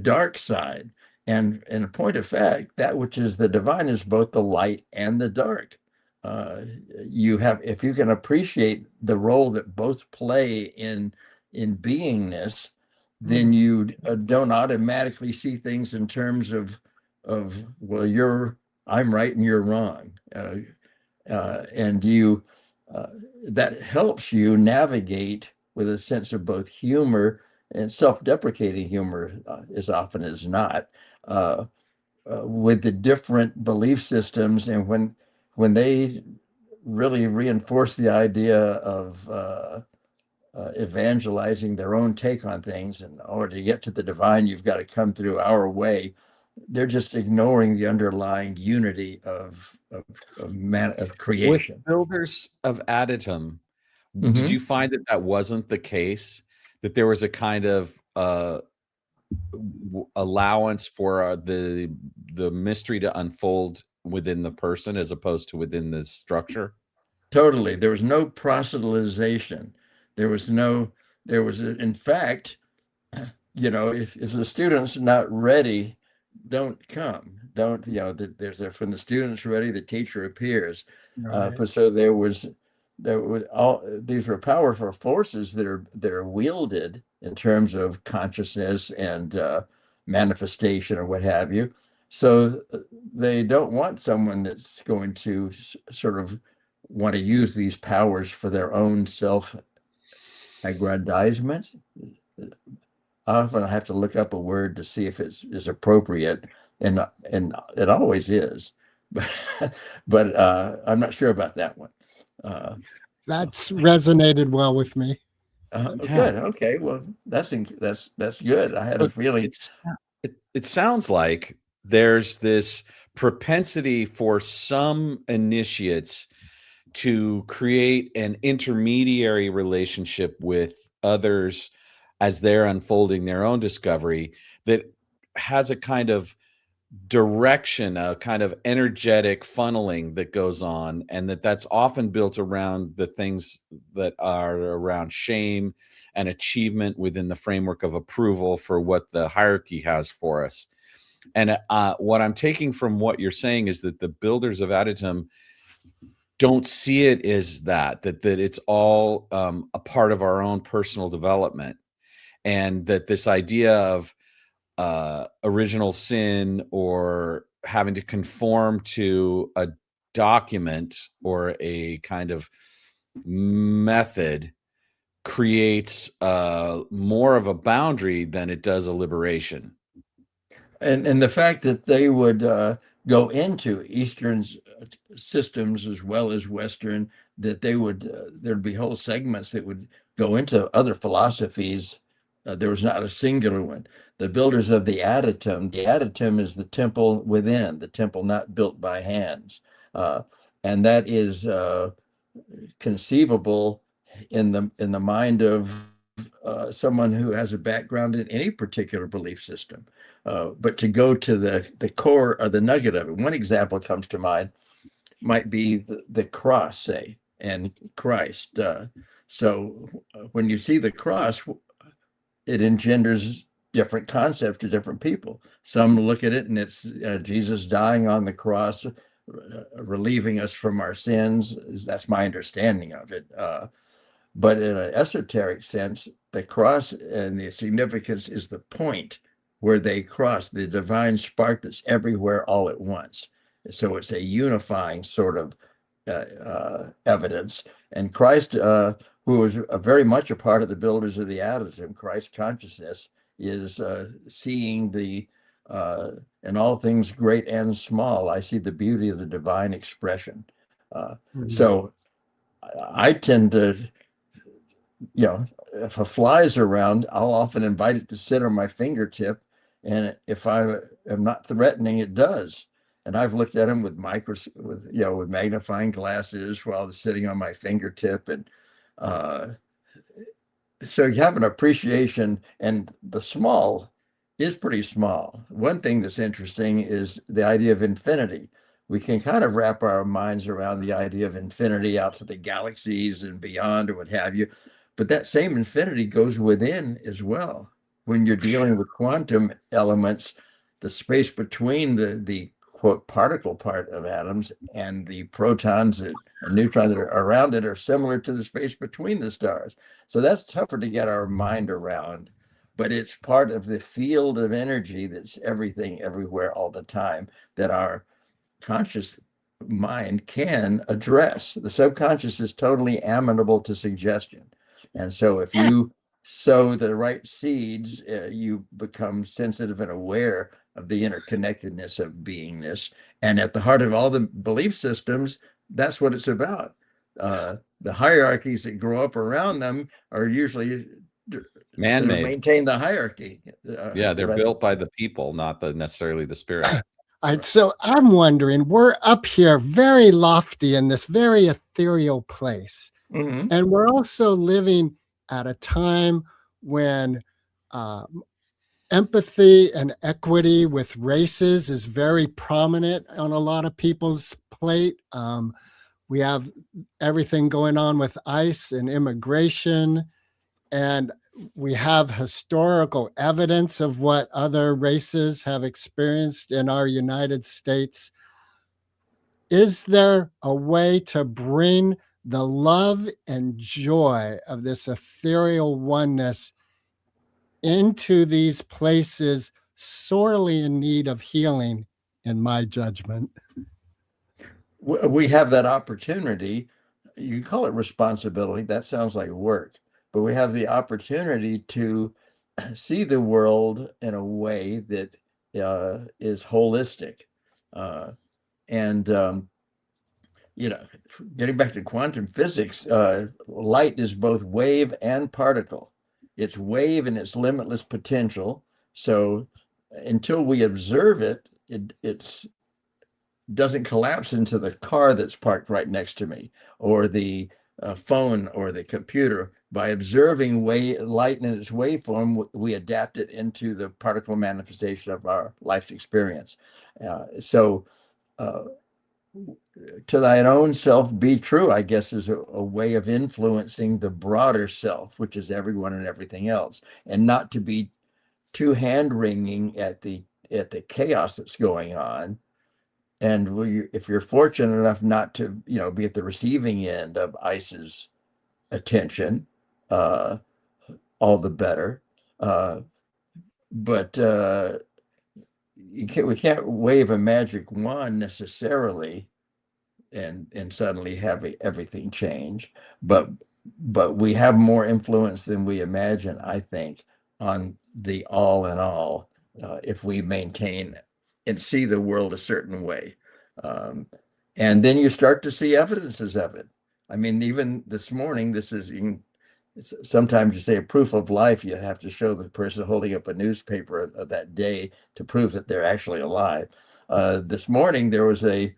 dark side. And in point of fact, that which is the divine is both the light and the dark. You have, if you can appreciate the role that both play in beingness, then you don't automatically see things in terms of well, I'm right and you're wrong, and you that helps you navigate with a sense of both humor and self-deprecating humor, as often as not, uh, with the different belief systems. And when they really reinforce the idea of evangelizing their own take on things, in order to get to the divine, you've got to come through our way. They're just ignoring the underlying unity of creation. With builders of Aditum, did you find that that wasn't the case? That there was a kind of allowance for the mystery to unfold within the person as opposed to within the structure? Totally. There was no proselytization. There was, in fact, if the student's not ready, don't come. Don't, from the student's ready, the teacher appears. Right. But so there was all these were powerful forces that are wielded in terms of consciousness and manifestation or what have you. So they don't want someone that's going to sort of want to use these powers for their own self-aggrandizement. Often I have to look up a word to see if it is appropriate, and it always is, but I'm not sure about that one. That's resonated well with me. Good. Okay. Well, that's good. I had a feeling. It sounds like there's this propensity for some initiates to create an intermediary relationship with others as they're unfolding their own discovery that has a kind of direction, a kind of energetic funneling that goes on, and that's often built around the things that are around shame and achievement within the framework of approval for what the hierarchy has for us. And what I'm taking from what you're saying is that the builders of Aditum don't see it as that it's all a part of our own personal development, and that this idea of original sin or having to conform to a document or a kind of method creates more of a boundary than it does a liberation. And the fact that they would go into Eastern systems as well as Western, that they would there'd be whole segments that would go into other philosophies. There was not a singular one. The builders of the adytum is the temple within, the temple not built by hands. And that is conceivable in the mind of someone who has a background in any particular belief system. But to go to the core or the nugget of it, one example comes to mind, might be the cross, say, and Christ. So when you see the cross, it engenders different concepts to different people. Some look at it and it's Jesus dying on the cross, relieving us from our sins. That's my understanding of it. But in an esoteric sense, the cross and the significance is the point where they cross, the divine spark that's everywhere all at once. So it's a unifying sort of evidence. And Christ, who was very much a part of the builders of the adytum, Christ consciousness, is seeing the in all things great and small, I see the beauty of the divine expression. So I tend to, if a fly is around, I'll often invite it to sit on my fingertip. And if I am not threatening, it does. And I've looked at them with with magnifying glasses while they're sitting on my fingertip. And so you have an appreciation, and the small is pretty small. One thing that's interesting is the idea of infinity. We can kind of wrap our minds around the idea of infinity out to the galaxies and beyond or what have you. But that same infinity goes within as well. When you're dealing with quantum elements, the space between the quote particle part of atoms and the protons and neutrons that are around it are similar to the space between the stars. So that's tougher to get our mind around, but it's part of the field of energy that's everything, everywhere, all the time, that our conscious mind can address. The subconscious is totally amenable to suggestion. And so if you sow the right seeds, you become sensitive and aware of the interconnectedness of beingness. And at the heart of all the belief systems, that's what it's about. The hierarchies that grow up around them are usually man-made to maintain the hierarchy. Yeah, they're built by the people, not necessarily the spirit. So I'm wondering, we're up here very lofty in this very ethereal place. And we're also living at a time when empathy and equity with races is very prominent on a lot of people's plate. We have everything going on with ICE and immigration, and we have historical evidence of what other races have experienced in our United States. Is there a way to bring the love and joy of this ethereal oneness into these places sorely in need of healing, in my judgment? We have that opportunity. You call it responsibility. That sounds like work, but we have the opportunity to see the world in a way that is holistic. Getting back to quantum physics, light is both wave and particle. It's wave in its limitless potential. So until we observe it, it doesn't collapse into the car that's parked right next to me, or the phone or the computer. By observing light in its waveform, we adapt it into the particle manifestation of our life's experience. To thine own self be true, I guess, is a way of influencing the broader self, which is everyone and everything else, and not to be too hand-wringing at the chaos that's going on, And if you're fortunate enough not to, be at the receiving end of ICE's attention, all the better. But we can't wave a magic wand necessarily and suddenly have everything change. But we have more influence than we imagine, I think, on the all in all, if we maintain and see the world a certain way. And then you start to see evidences of it. I mean, even this morning, sometimes you say a proof of life, you have to show the person holding up a newspaper of that day to prove that they're actually alive. This morning, there was a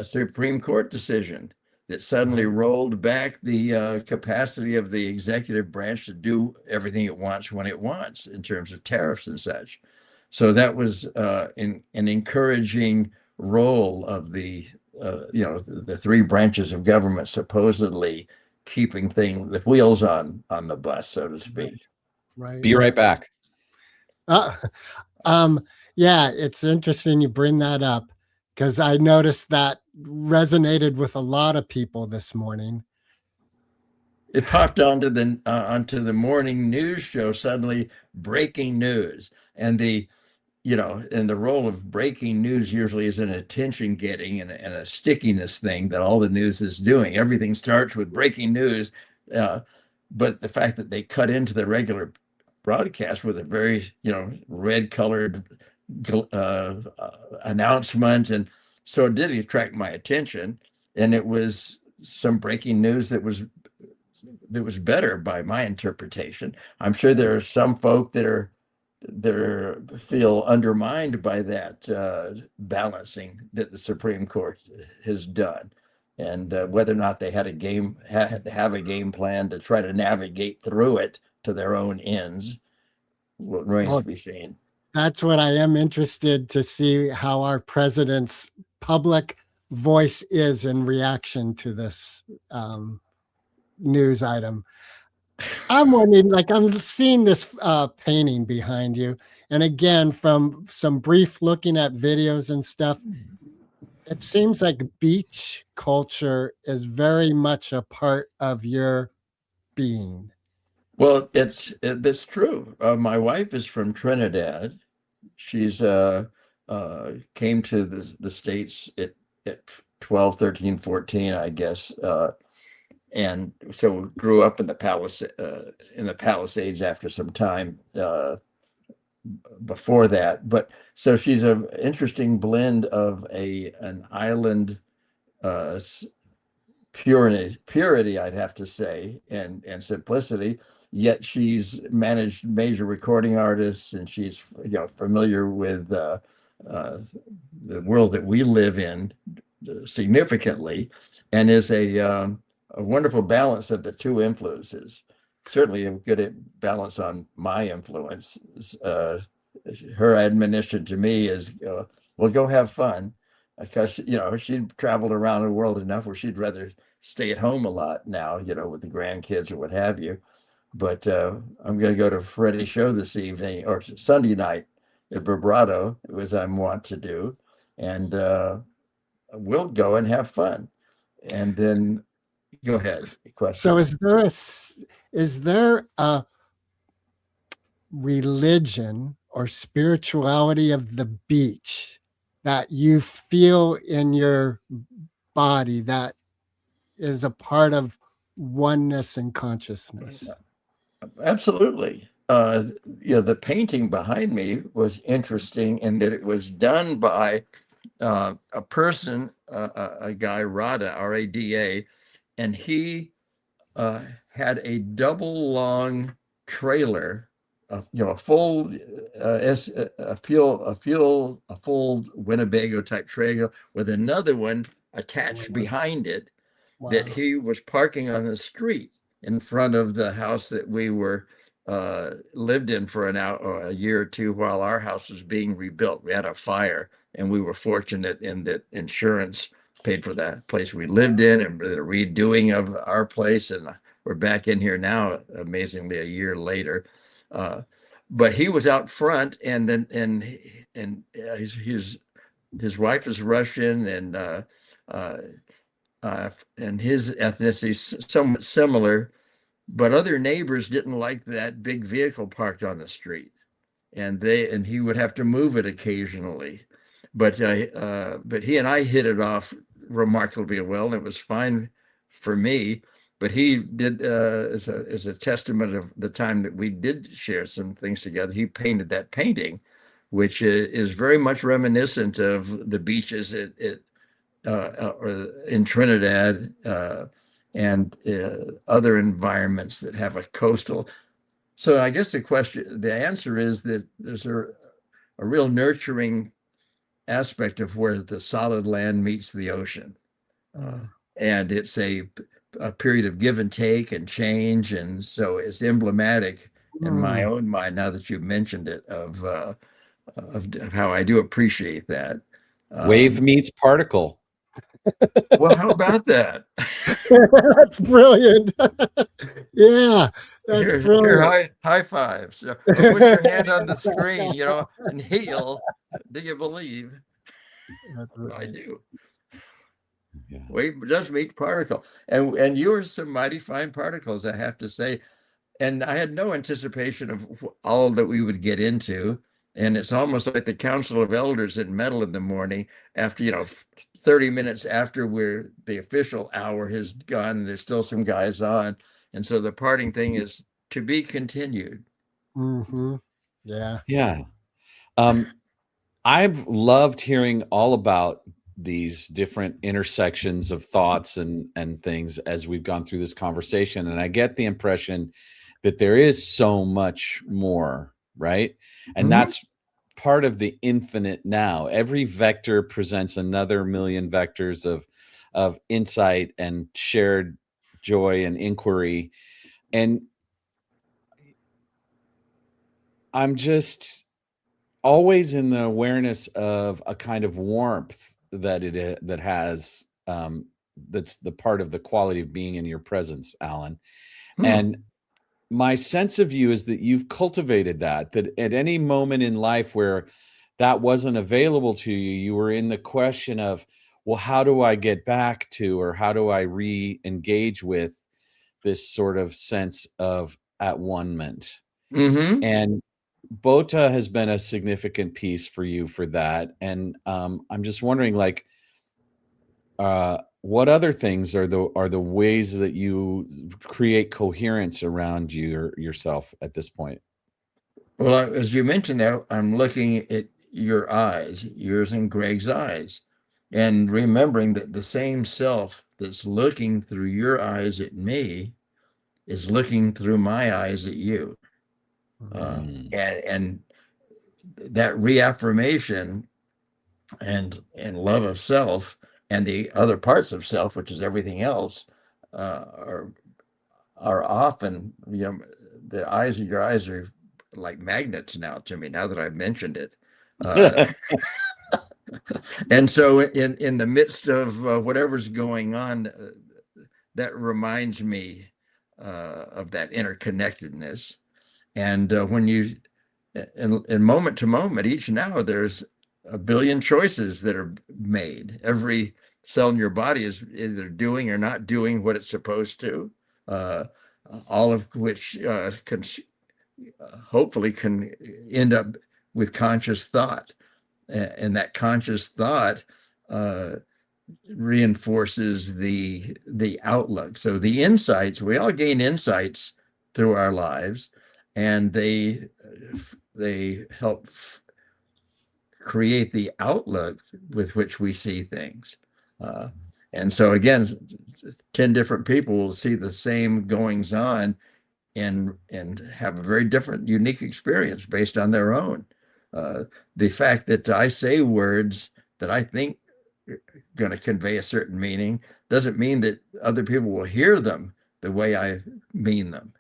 Supreme Court decision that suddenly rolled back the capacity of the executive branch to do everything it wants when it wants in terms of tariffs and such. So that was an encouraging role of the three branches of government supposedly keeping the wheels on the bus, so to speak. Right. Be right back. Yeah, it's interesting you bring that up because I noticed that resonated with a lot of people this morning. It popped onto the morning news show, suddenly breaking news. And the role of breaking news usually is an attention getting and a stickiness thing that all the news is doing. Everything starts with breaking news. But the fact that they cut into the regular broadcast with a very, red colored announcement. And so it did attract my attention. And it was some breaking news that was better by my interpretation. I'm sure there are some folk that feel undermined by that balancing that the Supreme Court has done, and whether or not they had have a game plan to try to navigate through it to their own ends remains to be seen. That's what I am interested to see how our president's public voice is in reaction to this news item. I'm wondering, I'm seeing this painting behind you. And again, from some brief looking at videos and stuff, it seems like beach culture is very much a part of your being. Well, it's true. My wife is from Trinidad. She's came to the States at 12, 13, 14, I guess. And so grew up in the Palisades after some time before that. But so she's an interesting blend of an island purity, I'd have to say, and simplicity. Yet she's managed major recording artists, and she's familiar with the world that we live in significantly, and is a wonderful balance of the two influences. Certainly a good balance on my influence. Her admonition to me is, well, go have fun, because she's traveled around the world enough where she'd rather stay at home a lot now, with the grandkids or what have you. But I'm going to go to Freddie's show this evening, or Sunday night at Vibrato, as I'm wont to do, and we'll go and have fun. And then go ahead. Question. So is there a religion or spirituality of the beach that you feel in your body that is a part of oneness and consciousness? Absolutely. The painting behind me was interesting in that it was done by a person, a guy, Rada, R-A-D-A, and he had a double long trailer, a full Winnebago type trailer with another one attached behind it. Wow. That he was parking on the street in front of the house that we lived in for a year or two while our house was being rebuilt. We had a fire, and we were fortunate in that insurance paid for that place we lived in and the redoing of our place. And we're back in here now, amazingly, a year later. But he was out front, and he's his wife is Russian, uh, and his ethnicity is somewhat similar, but other neighbors didn't like that big vehicle parked on the street, and he would have to move it occasionally. But he and I hit it off remarkably well, and it was fine for me. But he did, as a testament of the time that we did share some things together, he painted that painting, which is very much reminiscent of the beaches or in Trinidad, and other environments that have a coastal. So I guess the answer is that there's a real nurturing aspect of where the solid land meets the ocean. And it's a period of give and take and change. And so it's emblematic in my own mind, now that you've mentioned it, of how I do appreciate that. Wave meets particle. Well, how about that? That's brilliant. Yeah, that's brilliant. Here, high fives. Or put your hand on the screen, and heal. Do you believe? I do. Yeah. Wave does meet particle, and you were some mighty fine particles, I have to say. And I had no anticipation of all that we would get into. And it's almost like the Council of Elders at Metal in the morning, after 30 minutes after the official hour has gone, there's still some guys on. And so the parting thing is to be continued. Mm-hmm. Yeah. Yeah. I've loved hearing all about these different intersections of thoughts and things as we've gone through this conversation. And I get the impression that there is so much more, right? And that's part of the infinite now. Every vector presents another million vectors of insight and shared joy and inquiry. And I'm just always in the awareness of a kind of warmth that has that's the part of the quality of being in your presence, Alan. And my sense of you is that you've cultivated that at any moment in life where that wasn't available to you, you were in the question of, well, how do I get back to, or how do I re-engage with this sort of sense of at one-ment? And Bota has been a significant piece for you for that. And I'm just wondering, like, what other things are the ways that you create coherence around yourself at this point? Well, as you mentioned that, I'm looking at your eyes, yours and Greg's eyes, and remembering that the same self that's looking through your eyes at me is looking through my eyes at you. And that reaffirmation and love of self and the other parts of self, which is everything else, are often, the eyes of your eyes are like magnets now to me, now that I've mentioned it. And so in the midst of whatever's going on, that reminds me of that interconnectedness. And when you, in moment to moment, each now, there's a billion choices that are made. Every cell in your body is either doing or not doing what it's supposed to, all of which hopefully can end up with conscious thought. And that conscious thought reinforces the outlook. So the insights, we all gain insights through our lives, and they help create the outlook with which we see things. And so again, 10 different people will see the same goings on and have a very different, unique experience based on their own. The fact that I say words that I think are going to convey a certain meaning doesn't mean that other people will hear them the way I mean them.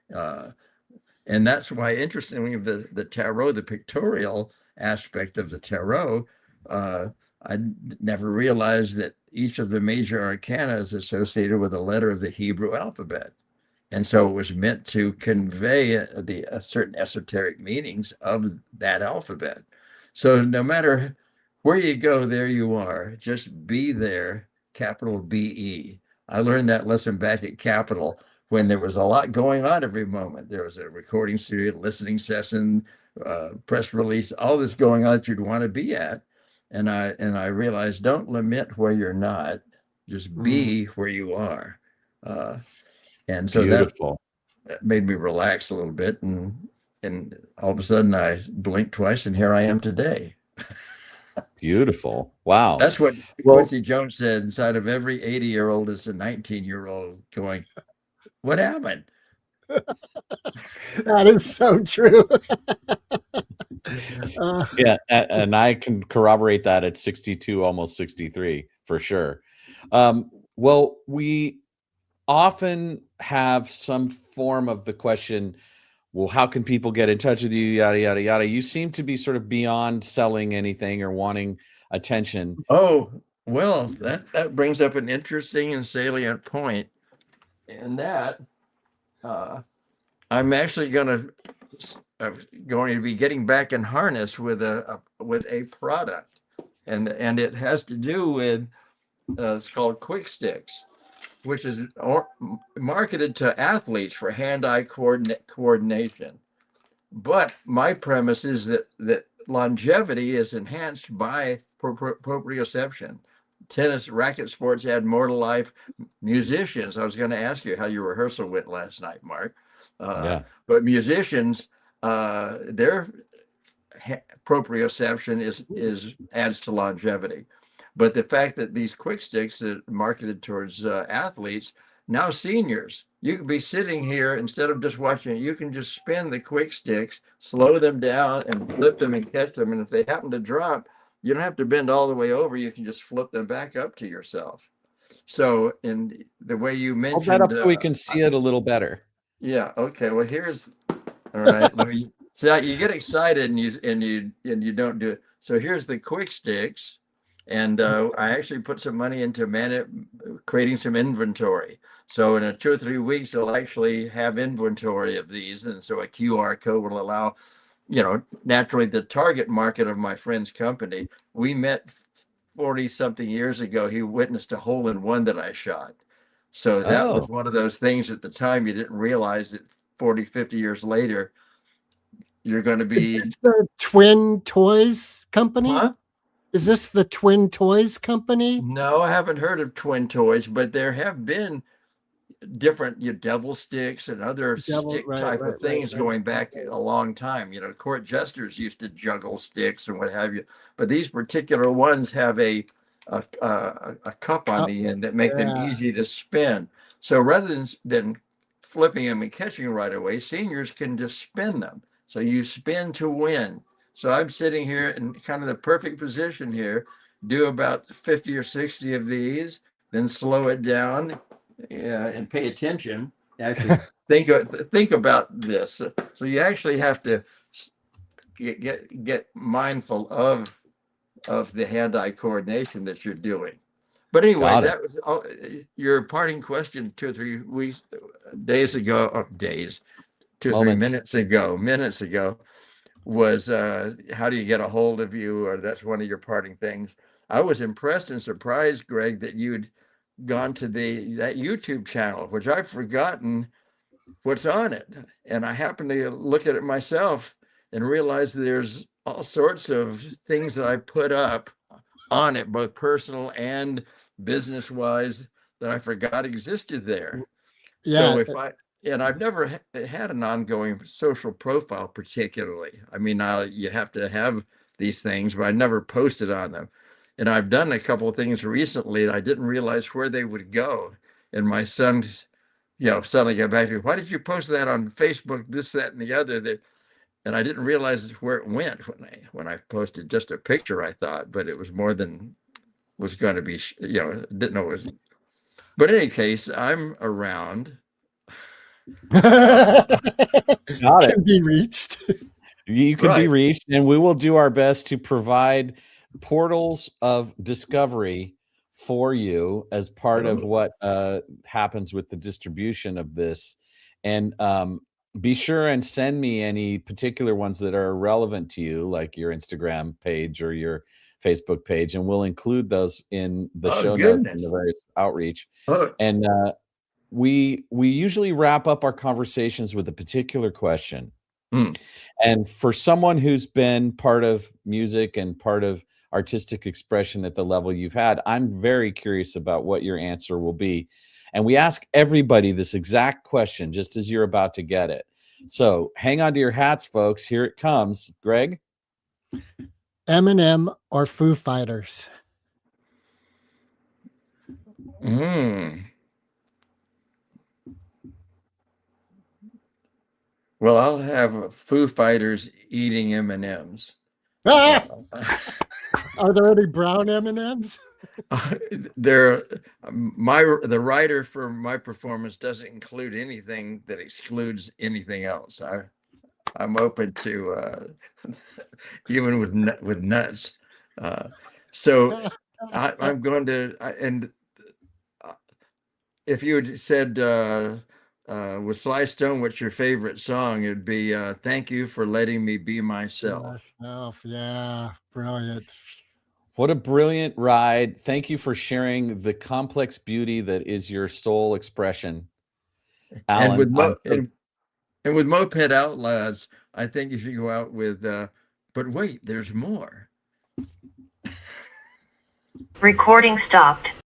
And that's why, interestingly, the tarot, the pictorial aspect of the tarot, I never realized that each of the major arcana is associated with a letter of the Hebrew alphabet. And so it was meant to convey a certain esoteric meanings of that alphabet. So no matter where you go, there you are. Just be there, capital BE. I learned that lesson back at Capitol when there was a lot going on every moment. There was a recording studio, listening session, press release, all this going on that you'd want to be at. And I realized, don't lament where you're not, just be where you are. And so Beautiful. that made me relax a little bit, and all of a sudden I blinked twice, and here I am today. Beautiful. Wow. That's what Well- Quincy Jones said. Inside of every 80-year-old is a 19-year-old going, what happened? That is so true. Yeah, and I can corroborate that at 62, almost 63, for sure. Well, we often have some form of the question, well, how can people get in touch with you, yada, yada, yada. You seem to be sort of beyond selling anything or wanting attention. Oh, well, that brings up an interesting and salient point, in that I'm actually going to be getting back in harness with a product, and it has to do with it's called Quick Sticks, which is marketed to athletes for hand-eye coordination. But my premise is that longevity is enhanced by proprioception. Tennis, racket sports add more to life. Musicians, I was going to ask you how your rehearsal went last night, Mark. Yeah. But musicians, their proprioception is adds to longevity. But the fact that these quick sticks are marketed towards athletes, now seniors, you could be sitting here, instead of just watching it, you can just spin the quick sticks, slow them down, and flip them and catch them. And if they happen to drop, you don't have to bend all the way over. You can just flip them back up to yourself. So, in the way you mentioned, Hold that up so we can see it a little better. Yeah. Okay. Well, here's all right. Let me see. You get excited and you don't do it. So here's the quick sticks, and I actually put some money into creating some inventory. So in 2 or 3 weeks, they'll actually have inventory of these, and so a QR code will allow, naturally the target market of my friend's company. We met 40 something years ago. He witnessed a hole-in-one that I shot. So that was one of those things at the time you didn't realize that 40, 50 years later, you're going to be. Is this the Twin Toys company? Huh? Is this the Twin Toys company? No, I haven't heard of Twin Toys, but there have been different devil sticks and other stick type of things going back a long time. Court jesters used to juggle sticks and what have you, but these particular ones have a cup on the end that make them easy to spin. So rather than flipping them and catching right away, seniors can just spin them. So you spin to win. So I'm sitting here in kind of the perfect position here, do about 50 or 60 of these, then slow it down, and pay attention. Actually, think about this. So you actually have to get mindful of the hand-eye coordination that you're doing. But anyway, that was your parting question 2 or 3 days ago, 2 or 3 minutes ago, was how do you get a hold of you? Or that's one of your parting things. I was impressed and surprised, Greg, that you'd gone to that YouTube channel, which I've forgotten what's on it. And I happened to look at it myself and realize there's all sorts of things that I put up on it, both personal and business wise, that I forgot existed there. Yeah. So I've never had an ongoing social profile particularly. I mean, you have to have these things, but I never posted on them. And I've done a couple of things recently that I didn't realize where they would go. And my son, suddenly got back to me, why did you post that on Facebook, this, that, and the other? And I didn't realize where it went when I posted just a picture, I thought, but it was more than was going to be, didn't know it was. But in any case, I'm around. Got it. Can be reached. You can be reached, and we will do our best to provide portals of discovery for you as part of what happens with the distribution of this. And be sure and send me any particular ones that are relevant to you, like your Instagram page or your Facebook page, and we'll include those in the Oh, show notes and goodness. the various outreach. Oh, And we usually wrap up our conversations with a particular question. mm. And for someone who's been part of music and part of artistic expression at the level you've had, I'm very curious about what your answer will be. And we ask everybody this exact question, just as you're about to get it. So hang on to your hats, folks. Here it comes. Greg? Eminem or Foo Fighters? Well, I'll have Foo Fighters eating M&Ms. Ah! Are there any brown M&Ms? The writer for my performance doesn't include anything that excludes anything else. I'm open to even with nuts. So I'm going to and if you had said with Sly Stone, what's your favorite song? It'd be "Thank You for Letting Me Be Myself." Yeah, brilliant. What a brilliant ride. Thank you for sharing the complex beauty that is your soul expression. Alan, and with Moped Outlaws, I think you should go out with but wait, there's more. Recording stopped.